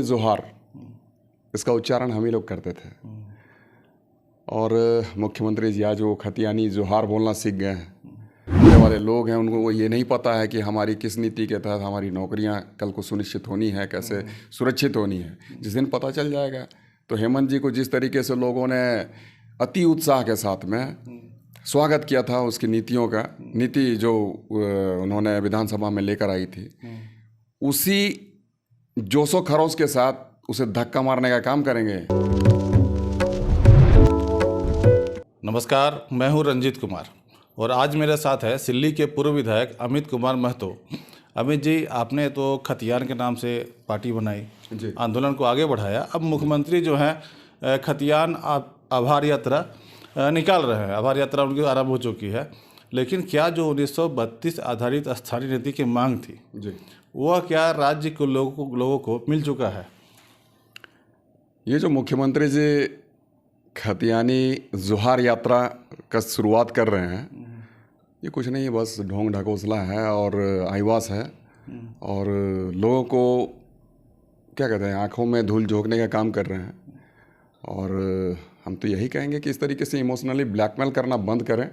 जोहार, इसका उच्चारण हम ही लोग करते थे। और मुख्यमंत्री जी आज वो खतियानी जोहार बोलना सीख गए हैं। पहले वाले लोग हैं, उनको वो ये नहीं पता है कि हमारी किस नीति के तहत हमारी नौकरियां कल को सुनिश्चित होनी है, कैसे सुरक्षित होनी है। जिस दिन पता चल जाएगा तो हेमंत जी को जिस तरीके से लोगों ने अति उत्साह के साथ में स्वागत किया था उसकी नीतियों का, नीति जो उन्होंने विधानसभा में लेकर आई थी, उसी जोशो खरोश के साथ उसे धक्का मारने का काम करेंगे। नमस्कार, मैं हूं रंजीत कुमार और आज मेरे साथ है सिल्ली के पूर्व विधायक अमित कुमार महतो। अमित जी, आपने तो खतियान के नाम से पार्टी बनाई, आंदोलन को आगे बढ़ाया। अब मुख्यमंत्री जो हैं खतियान आभार यात्रा निकाल रहे हैं। आभार यात्रा उनकी आरंभ हो चुकी है, लेकिन क्या जो 1932 आधारित स्थानीय नीति की मांग थी वह क्या राज्य के लोगों को मिल चुका है? ये जो मुख्यमंत्री जी खतियानी जोहार यात्रा का शुरुआत कर रहे हैं, ये कुछ नहीं, बस ढोंग ढकोसला है और आईवास है और लोगों को क्या कहते हैं, आंखों में धूल झोंकने का काम कर रहे हैं। और हम तो यही कहेंगे कि इस तरीके से इमोशनली ब्लैकमेल करना बंद करें।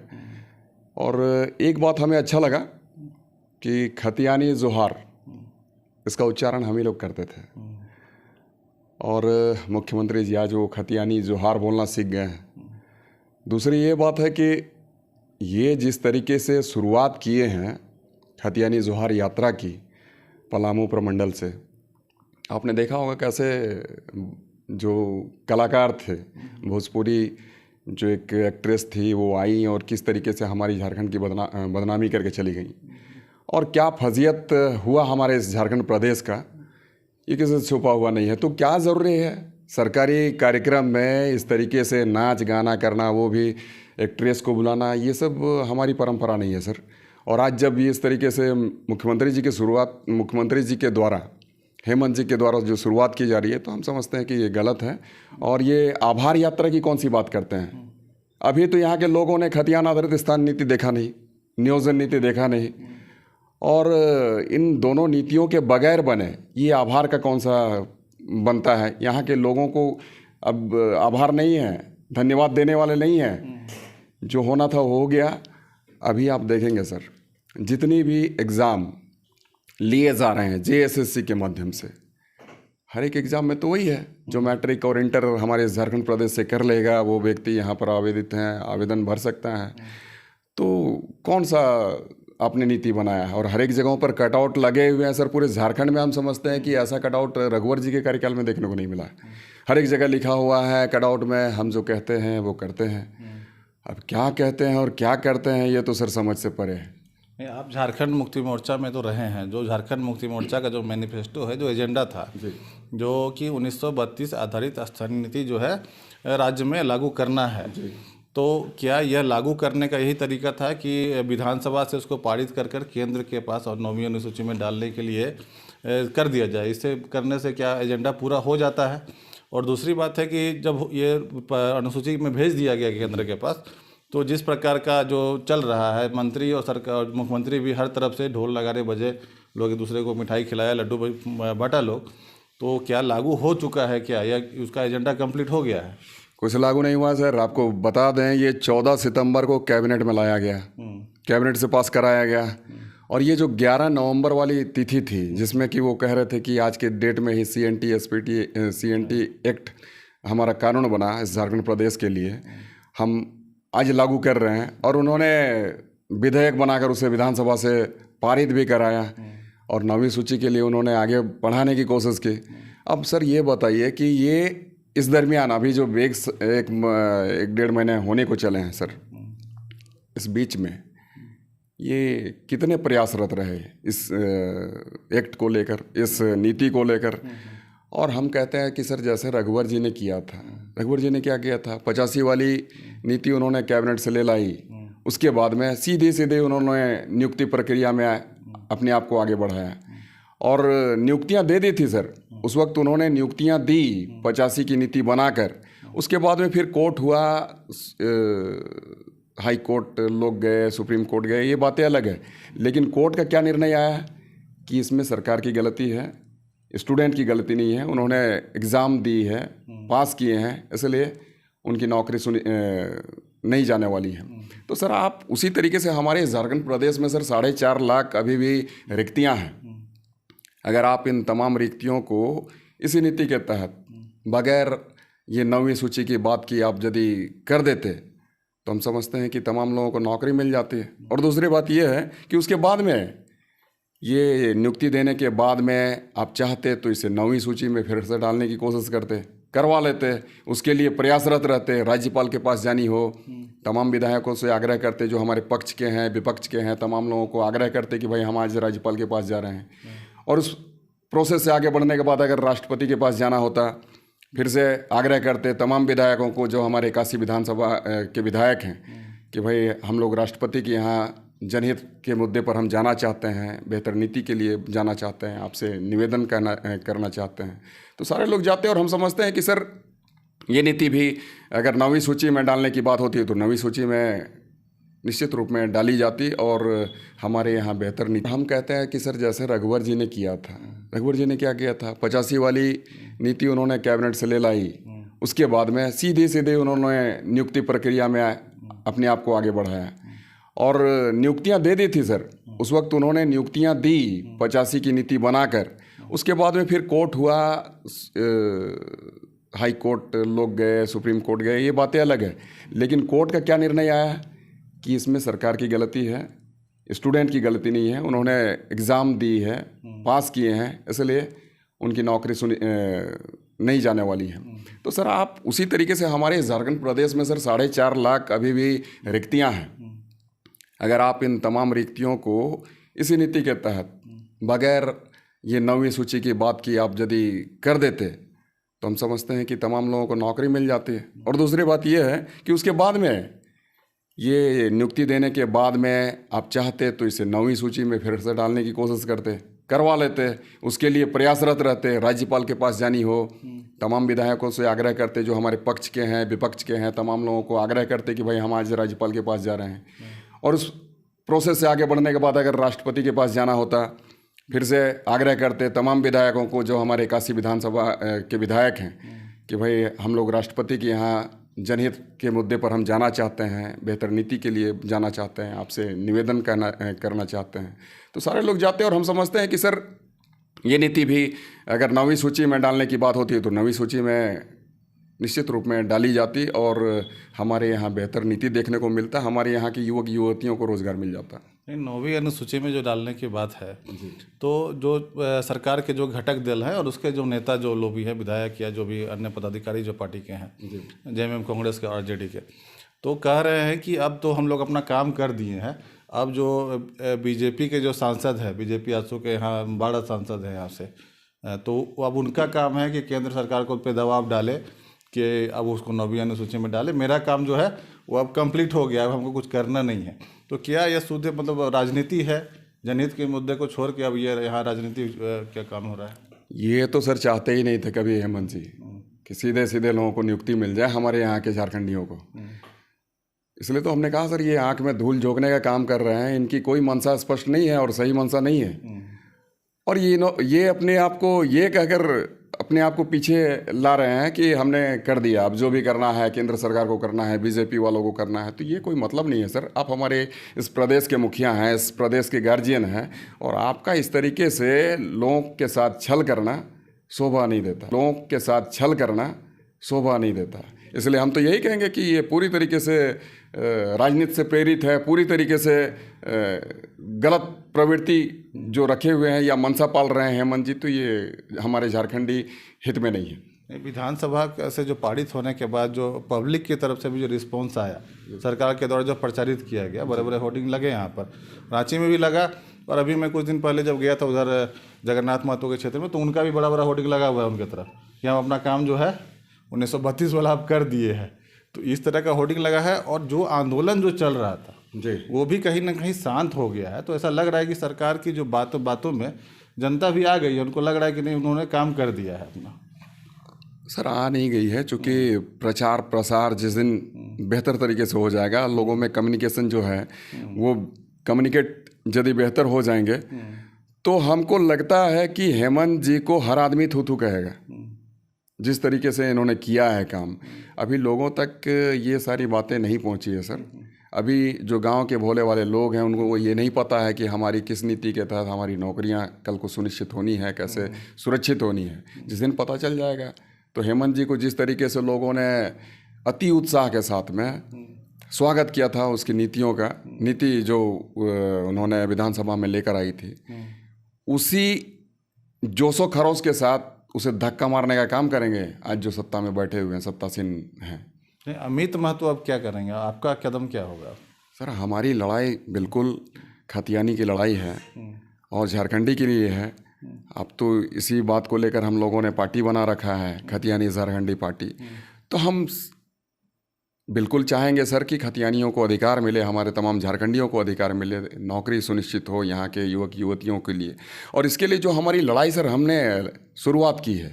और एक बात हमें अच्छा लगा कि खतियानी जोहार, इसका उच्चारण हम ही लोग करते थे और मुख्यमंत्री जी आज वो खतियानी जोहार बोलना सीख गए हैं। दूसरी ये बात है कि ये जिस तरीके से शुरुआत किए हैं खतियानी जोहार यात्रा की पलामू प्रमंडल से, आपने देखा होगा कैसे जो कलाकार थे, भोजपुरी जो एक एक्ट्रेस थी वो आई और किस तरीके से हमारी झारखंड की बदनामी करके चली गई और क्या फजीयत हुआ हमारे इस झारखंड प्रदेश का, ये किसी से छुपा हुआ नहीं है। तो क्या ज़रूरी है सरकारी कार्यक्रम में इस तरीके से नाच गाना करना, वो भी एक्ट्रेस को बुलाना, ये सब हमारी परंपरा नहीं है सर। और आज जब ये इस तरीके से मुख्यमंत्री जी के द्वारा, हेमंत जी के द्वारा जो शुरुआत की जा रही है, तो हम समझते हैं कि ये गलत है। और ये आभार यात्रा की कौन सी बात करते हैं? अभी तो यहाँ के लोगों ने खतियान आधारित स्थान नीति देखा नहीं, नियोजन नीति देखा नहीं, और इन दोनों नीतियों के बगैर बने ये आभार का कौन सा बनता है? यहाँ के लोगों को अब आभार नहीं है, धन्यवाद देने वाले नहीं हैं। जो होना था वो हो गया। अभी आप देखेंगे सर, जितनी भी एग्ज़ाम लिए जा रहे हैं JSSC के माध्यम से, हर एक एग्ज़ाम में तो वही है, जो मैट्रिक और इंटर हमारे झारखंड प्रदेश से कर लेगा वो व्यक्ति यहाँ पर आवेदन भर सकता है। तो कौन सा आपने नीति बनाया है? और हर एक जगहों पर कटआउट लगे हुए हैं सर। पूरे झारखंड में हम समझते हैं कि ऐसा कटआउट रघुवर जी के कार्यकाल में देखने को नहीं मिला। हर एक जगह लिखा हुआ है कटआउट में, हम जो कहते हैं वो करते हैं। अब क्या कहते हैं और क्या करते हैं ये तो सर समझ से परे है। आप झारखंड मुक्ति मोर्चा में तो रहे हैं। जो झारखंड मुक्ति मोर्चा का जो मैनिफेस्टो है, जो एजेंडा था, जो कि 1932 आधारित स्थानीय नीति जो है राज्य में लागू करना है, तो क्या यह लागू करने का यही तरीका था कि विधानसभा से उसको पारित कर केंद्र के पास और 9वीं अनुसूची में डालने के लिए कर दिया जाए? इससे करने से क्या एजेंडा पूरा हो जाता है? और दूसरी बात है कि जब ये अनुसूची में भेज दिया गया केंद्र के पास, तो जिस प्रकार का जो चल रहा है, मंत्री और सरकार, मुख्यमंत्री भी हर तरफ से ढोल नगाड़े बजे, लोग एक दूसरे को मिठाई खिलाया, लड्डू बांटा लोग, तो क्या लागू हो चुका है क्या, या उसका एजेंडा कंप्लीट हो गया है? कुछ लागू नहीं हुआ सर। आपको बता दें, ये 14 सितंबर को कैबिनेट में लाया गया, कैबिनेट से पास कराया गया। और ये जो 11 नवंबर वाली तिथि थी, जिसमें कि वो कह रहे थे कि आज के डेट में ही CNT एक्ट हमारा कानून बना इस झारखंड प्रदेश के लिए, हम आज लागू कर रहे हैं। और उन्होंने विधेयक बनाकर उसे विधानसभा से पारित भी कराया और 9वीं सूची के लिए उन्होंने आगे बढ़ाने की कोशिश की। अब सर ये बताइए कि ये इस दरमियान अभी जो एक डेढ़ महीने होने को चले हैं सर, इस बीच में ये कितने प्रयासरत रहे इस एक्ट को लेकर, इस नीति को लेकर। और हम कहते हैं कि सर जैसे रघुवर जी ने किया था, रघुवर जी ने क्या किया था, 85 वाली नीति उन्होंने कैबिनेट से ले लाई, उसके बाद में सीधे उन्होंने नियुक्ति प्रक्रिया में अपने आप को आगे बढ़ाया और नियुक्तियां दे दी थी सर। उस वक्त उन्होंने नियुक्तियां दी 85 की नीति बनाकर। उसके बाद में फिर कोर्ट हुआ, हाई कोर्ट लोग गए, सुप्रीम कोर्ट गए, ये बातें अलग है। लेकिन कोर्ट का क्या निर्णय आया कि इसमें सरकार की गलती है, स्टूडेंट की गलती नहीं है, उन्होंने एग्ज़ाम दी है, पास किए हैं, इसलिए उनकी नौकरी नहीं जाने वाली है। तो सर आप उसी तरीके से हमारे झारखंड प्रदेश में सर 4.5 लाख अभी भी रिक्तियां हैं। अगर आप इन तमाम रिक्तियों को इसी नीति के तहत बगैर ये 9वीं सूची की बात की आप यदि कर देते तो हम समझते हैं कि तमाम लोगों को नौकरी मिल जाती है। और दूसरी बात ये है कि उसके बाद में ये नियुक्ति देने के बाद में आप चाहते तो इसे 9वीं सूची में फिर से डालने की कोशिश करते, करवा लेते, उसके लिए प्रयासरत रहते, राज्यपाल के पास जानी हो, तमाम विधायकों से आग्रह करते जो हमारे पक्ष के हैं विपक्ष के हैं, तमाम लोगों को आग्रह करते कि भाई हम आज राज्यपाल के पास जा रहे हैं। और उस प्रोसेस से आगे बढ़ने के बाद अगर राष्ट्रपति के पास जाना होता, फिर से आग्रह करते तमाम विधायकों को जो हमारे 81 विधानसभा के विधायक हैं कि भाई हम लोग राष्ट्रपति के यहाँ जनहित के मुद्दे पर हम जाना चाहते हैं, बेहतर नीति के लिए जाना चाहते हैं, आपसे निवेदन करना चाहते हैं। तो सारे लोग जाते हैं और हम समझते हैं कि सर ये नीति भी अगर 9वीं सूची में डालने की बात होती है तो 9वीं सूची में निश्चित रूप में डाली जाती और हमारे यहाँ बेहतर नीति। हम कहते हैं कि सर जैसे रघुवर जी ने किया था, रघुवर जी ने क्या किया था, 85 वाली नीति उन्होंने कैबिनेट से ले लाई, उसके बाद में सीधे उन्होंने नियुक्ति प्रक्रिया में अपने आप को आगे बढ़ाया और नियुक्तियां दे दी थी सर। उस वक्त उन्होंने नियुक्तियां दी 85 की नीति बनाकर। उसके बाद में फिर कोर्ट हुआ, हाई कोर्ट लोग गए, सुप्रीम कोर्ट गए, ये बातें अलग है। लेकिन कोर्ट का क्या निर्णय आया कि इसमें सरकार की गलती है, स्टूडेंट की गलती नहीं है, उन्होंने एग्ज़ाम दी है, पास किए हैं, इसलिए उनकी नौकरी नहीं जाने वाली है। तो सर आप उसी तरीके से हमारे झारखंड प्रदेश में सर 4.5 लाख अभी भी रिक्तियां हैं। अगर आप इन तमाम रिक्तियों को इसी नीति के तहत बगैर ये 9वीं सूची की बात की आप यदि कर देते तो हम समझते हैं कि तमाम लोगों को नौकरी मिल जाती है। और दूसरी बात ये है कि उसके बाद में ये नियुक्ति देने के बाद में आप चाहते तो इसे 9वीं सूची में फिर से डालने की कोशिश करते, करवा लेते, उसके लिए प्रयासरत रहते, राज्यपाल के पास जानी हो, तमाम विधायकों से आग्रह करते जो हमारे पक्ष के हैं विपक्ष के हैं, तमाम लोगों को आग्रह करते कि भाई हम आज राज्यपाल के पास जा रहे हैं। और उस प्रोसेस से आगे बढ़ने के बाद अगर राष्ट्रपति के पास जाना होता, फिर से आग्रह करते तमाम विधायकों को जो हमारे 81 विधानसभा के विधायक हैं कि भाई हम लोग राष्ट्रपति के यहाँ जनहित के मुद्दे पर हम जाना चाहते हैं, बेहतर नीति के लिए जाना चाहते हैं, आपसे निवेदन करना चाहते हैं। तो सारे लोग जाते हैं और हम समझते हैं कि सर ये नीति भी अगर 9वीं सूची में डालने की बात होती है तो 9वीं सूची में निश्चित रूप में डाली जाती और हमारे यहाँ बेहतर नीति देखने को मिलता, हमारे यहाँ की युवक युवतियों को रोज़गार मिल जाता। 9वीं अनुसूची में जो डालने की बात है तो जो सरकार के जो घटक दल हैं और उसके जो नेता जो लोग भी हैं, विधायक या जो भी अन्य पदाधिकारी जो पार्टी के हैं, जेएमएम कांग्रेस के, आरजेडी के, तो कह रहे हैं कि अब तो हम लोग अपना काम कर दिए हैं। अब जो बीजेपी के जो सांसद हैं, बीजेपी आजसू के यहाँ 12 सांसद हैं यहाँ से, तो अब उनका काम है कि केंद्र सरकार को उस पर दबाव डाले कि अब उसको 9वीं अनुसूची में डाले। मेरा काम जो है वो अब कंप्लीट हो गया, अब हमको कुछ करना नहीं है। तो क्या यह शुद्ध मतलब राजनीति है, जनहित के मुद्दे को छोड़ के अब ये यहाँ राजनीति क्या काम हो रहा है? ये तो सर चाहते ही नहीं थे कभी हेमंत जी कि सीधे सीधे लोगों को नियुक्ति मिल जाए हमारे यहाँ के झारखंडियों को। इसलिए तो हमने कहा सर ये आंख में धूल झोंकने का काम कर रहे हैं, इनकी कोई मंशा स्पष्ट नहीं है और सही मंशा नहीं है। और ये अपने आप को ये कहकर अपने आप को पीछे ला रहे हैं कि हमने कर दिया, अब जो भी करना है केंद्र सरकार को करना है, बीजेपी वालों को करना है। तो ये कोई मतलब नहीं है सर। आप हमारे इस प्रदेश के मुखिया हैं, इस प्रदेश के गार्जियन हैं और आपका इस तरीके से लोगों के साथ छल करना शोभा नहीं देता, लोगों के साथ छल करना शोभा नहीं देता। इसलिए हम तो यही कहेंगे कि ये पूरी तरीके से राजनीति से प्रेरित है, पूरी तरीके से गलत प्रवृत्ति जो रखे हुए हैं या मनसा पाल रहे हैं हेमंत जी, तो ये हमारे झारखंडी हित में नहीं है। विधानसभा से जो पारित होने के बाद जो पब्लिक की तरफ से भी जो रिस्पॉन्स आया, सरकार के द्वारा जो प्रचारित किया गया, बड़े बड़े होर्डिंग लगे यहाँ पर, रांची में भी लगा और अभी मैं कुछ दिन पहले जब गया था उधर जगन्नाथ महतो के क्षेत्र में, तो उनका भी बड़ा बड़ा होर्डिंग लगा हुआ है उनकी तरफ कि हम अपना काम जो है 1932 वाला आप कर दिए हैं। तो इस तरह का होर्डिंग लगा है और जो आंदोलन जो चल रहा था जी वो भी कहीं ना कहीं शांत हो गया है। तो ऐसा लग रहा है कि सरकार की जो बातों में जनता भी आ गई है, उनको लग रहा है कि नहीं उन्होंने काम कर दिया है अपना। सर आ नहीं गई है, चूँकि प्रचार प्रसार जिस दिन बेहतर तरीके से हो जाएगा, लोगों में कम्युनिकेशन जो है वो कम्युनिकेट यदि बेहतर हो जाएंगे तो हमको लगता है कि हेमंत जी को हर आदमी थू थू कहेगा, जिस तरीके से इन्होंने किया है काम। अभी लोगों तक ये सारी बातें नहीं पहुंची है सर। अभी जो गांव के भोले वाले लोग हैं उनको वो ये नहीं पता है कि हमारी किस नीति के तहत हमारी नौकरियां कल को सुनिश्चित होनी है, कैसे सुरक्षित होनी है। जिस दिन पता चल जाएगा तो हेमंत जी को जिस तरीके से लोगों ने अति उत्साह के साथ में स्वागत किया था उसकी नीतियों का, नीति जो उन्होंने विधानसभा में लेकर आई थी, उसी जोशो खरोश के साथ उसे धक्का मारने का काम करेंगे आज जो सत्ता में बैठे हुए हैं, सत्तासीन हैं। अमित महतो अब क्या करेंगे, आपका कदम क्या होगा? सर हमारी लड़ाई बिल्कुल खतियानी की लड़ाई है और झारखंडी के लिए है। अब तो इसी बात को लेकर हम लोगों ने पार्टी बना रखा है, खतियानी झारखंडी पार्टी। तो हम बिल्कुल चाहेंगे सर कि खतियानियों को अधिकार मिले, हमारे तमाम झारखंडियों को अधिकार मिले, नौकरी सुनिश्चित हो यहाँ के युवक युवतियों के लिए। और इसके लिए जो हमारी लड़ाई सर हमने शुरुआत की है,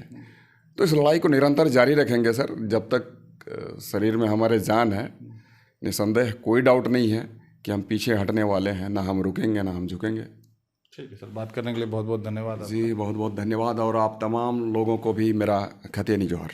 तो इस लड़ाई को निरंतर जारी रखेंगे सर जब तक शरीर में हमारे जान है। निसंदेह कोई डाउट नहीं है कि हम पीछे हटने वाले हैं, ना हम रुकेंगे ना हम झुकेंगे। ठीक है सर, बात करने के लिए बहुत बहुत धन्यवाद जी, बहुत बहुत धन्यवाद। और आप तमाम लोगों को भी मेरा खतियानी जोहर।